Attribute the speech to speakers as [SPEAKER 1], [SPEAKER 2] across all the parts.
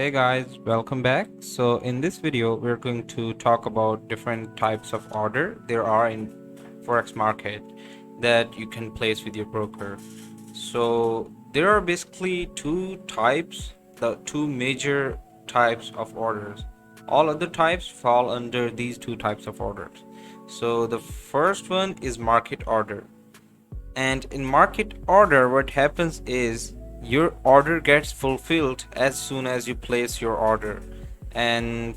[SPEAKER 1] Hey guys, welcome back. So in this video we're going to talk about different types of order there are in forex market that you can place with your broker. So there are basically the two major types of orders. All other types fall under these two types of orders. So the first one is market order. And in market order, what happens is your order gets fulfilled as soon as you place your order. And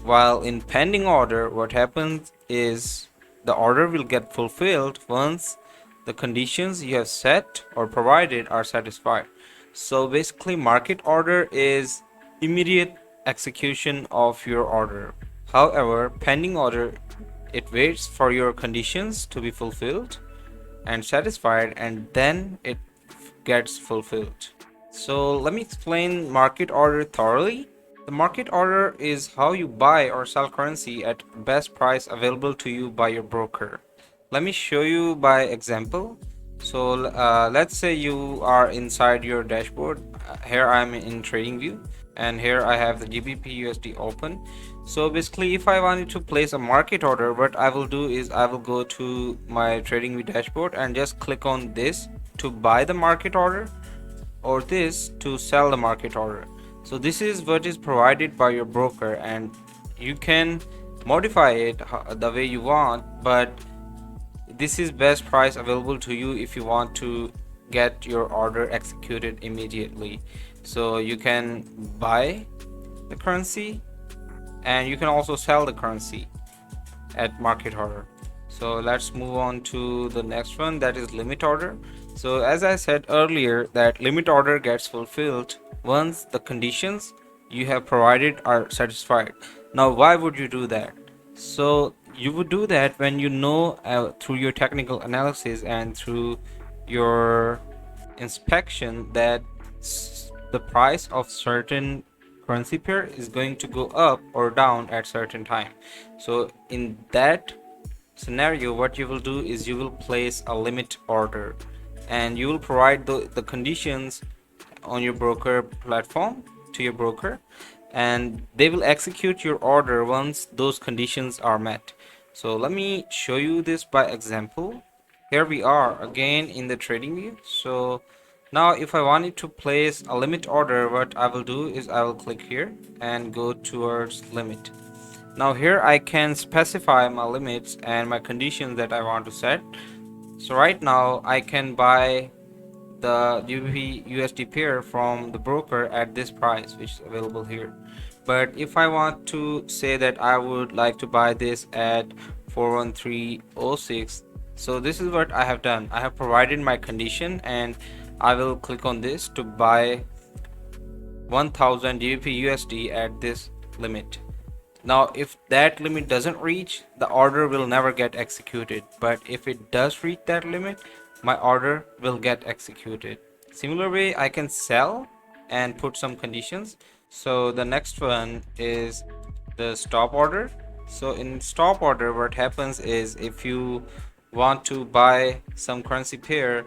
[SPEAKER 1] while in pending order, what happens is the order will get fulfilled once the conditions you have set or provided are satisfied. So basically, market order is immediate execution of your order. However, pending order, it waits for your conditions to be fulfilled and satisfied, and then it gets fulfilled. So let me explain market order thoroughly. The market order is how you buy or sell currency at best price available to you by your broker. Let me show you by example. So let's say you are inside your dashboard. Here I'm in trading view, and here I have the GBP USD open. So basically, if I wanted to place a market order, what I will do is I will go to my trading view dashboard and just click on this to buy the market order, or this to sell the market order. So this is what is provided by your broker, and you can modify it the way you want, but this is best price available to you if you want to get your order executed immediately. So you can buy the currency and you can also sell the currency at market order. So let's move on to the next one, that is limit order. So as I said earlier, that limit order gets fulfilled once the conditions you have provided are satisfied. Now why would you do that? So you would do that when you know through your technical analysis and through your inspection that the price of certain currency pair is going to go up or down at certain time. So in that scenario, what you will do is you will place a limit order, and you will provide the conditions on your broker platform to your broker, and they will execute your order once those conditions are met. So let me show you this by example. Here we are again in the trading view. So now if I wanted to place a limit order, what I will do is I will click here and go towards limit. Now here I can specify my limits and my conditions that I want to set. So right now I can buy the GBP USD pair from the broker at this price, which is available here. But if I want to say that I would like to buy this at 41306, so this is what I have done. I have provided my condition, and I will click on this to buy 1000 GBP USD at this limit. Now if that limit doesn't reach, the order will never get executed, but if it does reach that limit, my order will get executed. Similar way, I can sell and put some conditions. So the next one is the stop order. So in stop order, what happens is if you want to buy some currency pair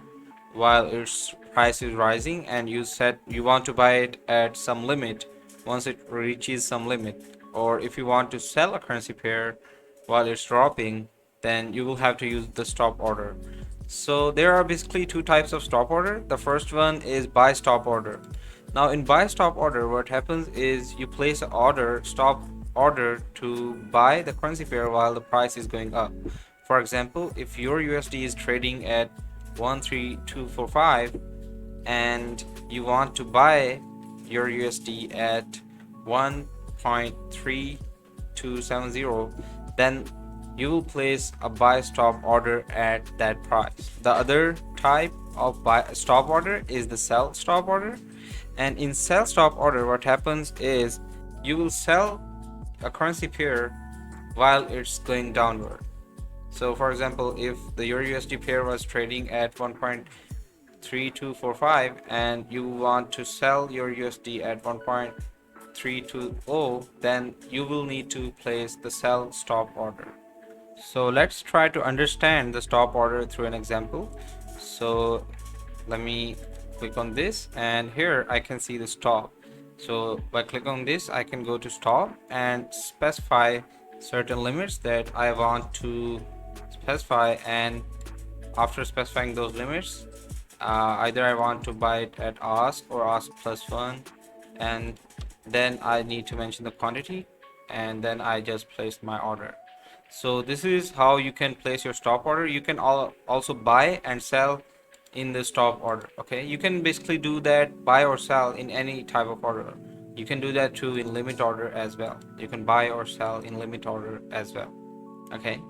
[SPEAKER 1] while its price is rising, and you said you want to buy it at some limit once it reaches some limit, or if you want to sell a currency pair while it's dropping, then you will have to use the stop order. So there are basically two types of stop order. The first one is buy stop order. Now in buy stop order, what happens is you place an order, stop order, to buy the currency pair while the price is going up. For example, if your USD is trading at 13245 and you want to buy your USD at 1.3270, then you will place a buy stop order at that price. The other type of buy stop order is the sell stop order. And in sell stop order, what happens is you will sell a currency pair while it's going downward. So for example, if the Euro USD pair was trading at 1.3245 and you want to sell your USD at 1.320, then you will need to place the sell stop order. So let's try to understand the stop order through an example. So let me click on this, and here I can see the stop. So by clicking on this, I can go to stop and specify certain limits that I want to specify, and after specifying those limits, either I want to buy it at ask or ask plus one, and then I need to mention the quantity, and then I just placed my order. So this is how you can place your stop order. You can also buy and sell in the stop order. Okay, you can basically do that, buy or sell in any type of order. You can do that too in limit order as well. You can buy or sell in limit order as well. Okay,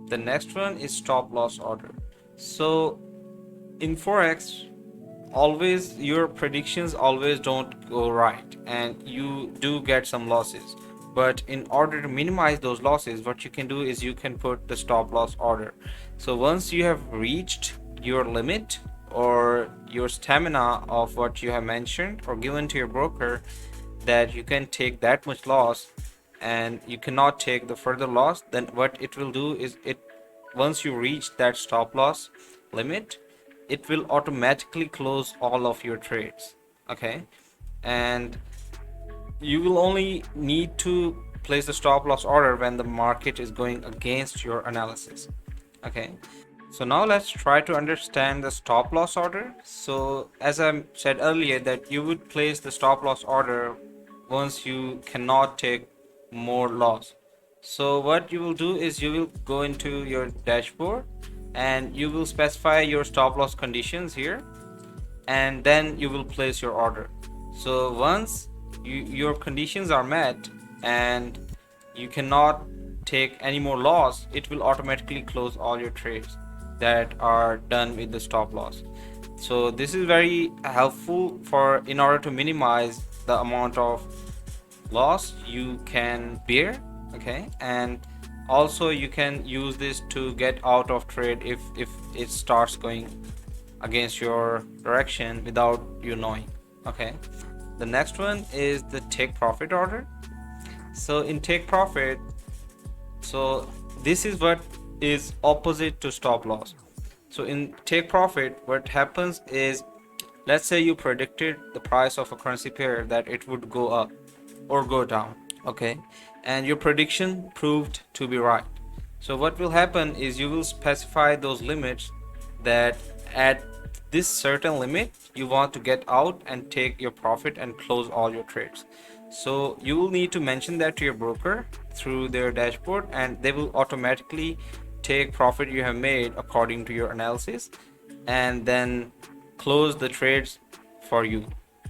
[SPEAKER 1] the next one is stop loss order. So in forex, always your predictions always don't go right and you do get some losses, but in order to minimize those losses, what you can do is you can put the stop loss order. So once you have reached your limit or your stamina of what you have mentioned or given to your broker, that you can take that much loss and you cannot take the further loss, then what it will do is, it once you reach that stop loss limit, it will automatically close all of your trades. Okay, and you will only need to place the stop loss order when the market is going against your analysis. Okay, so now let's try to understand the stop loss order. So as I said earlier, that you would place the stop loss order once you cannot take more loss. So what you will do is you will go into your dashboard and you will specify your stop loss conditions here, and then you will place your order. So once your conditions are met and you cannot take any more loss, it will automatically close all your trades that are done with the stop loss. So this is very helpful for, in order to minimize the amount of loss you can bear. Okay, and also you can use this to get out of trade if it starts going against your direction without you knowing. Okay, the next one is the take profit order. So in take profit, so this is what is opposite to stop loss. So in take profit, what happens is, let's say you predicted the price of a currency pair that it would go up or go down. Okay, and your prediction proved to be right. So what will happen is you will specify those limits, that at this certain limit you want to get out and take your profit and close all your trades. So you will need to mention that to your broker through their dashboard, and they will automatically take profit you have made according to your analysis and then close the trades for you.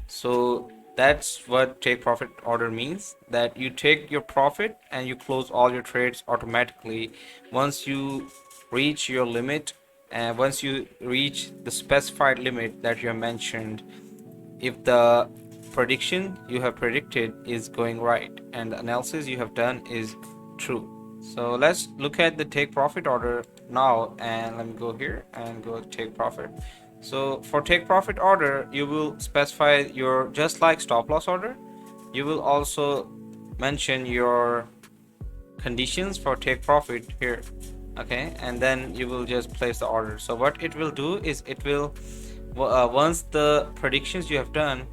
[SPEAKER 1] So that's what take profit order means, that you take your profit and you close all your trades automatically once you reach your limit, and once you reach the specified limit that you have mentioned, if the prediction you have predicted is going right and the analysis you have done is true. So let's look at the take profit order now, and let me go here and go take profit. So for take profit order, you will specify your, just like stop loss order, you will also mention your conditions for take profit here. Okay, and then you will just place the order. So what it will do is, it will once the predictions you have done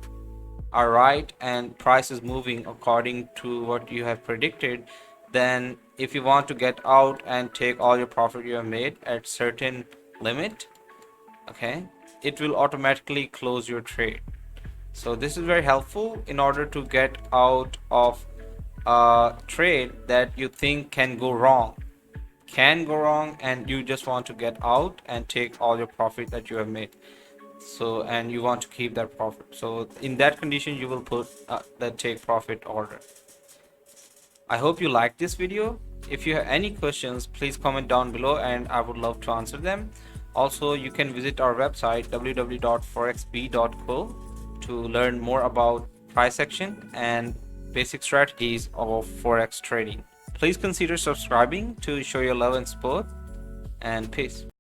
[SPEAKER 1] are right and price is moving according to what you have predicted, then if you want to get out and take all your profit you have made at certain limit, okay, it will automatically close your trade. So this is very helpful in order to get out of a trade that you think can go wrong, and you just want to get out and take all your profit that you have made. So, and you want to keep that profit. So in that condition you will put the take profit order. I hope you liked this video. If you have any questions, please comment down below and I would love to answer them. Also, you can visit our website www.forexbee.co to learn more about price action and basic strategies of forex trading. Please consider subscribing to show your love and support, and peace.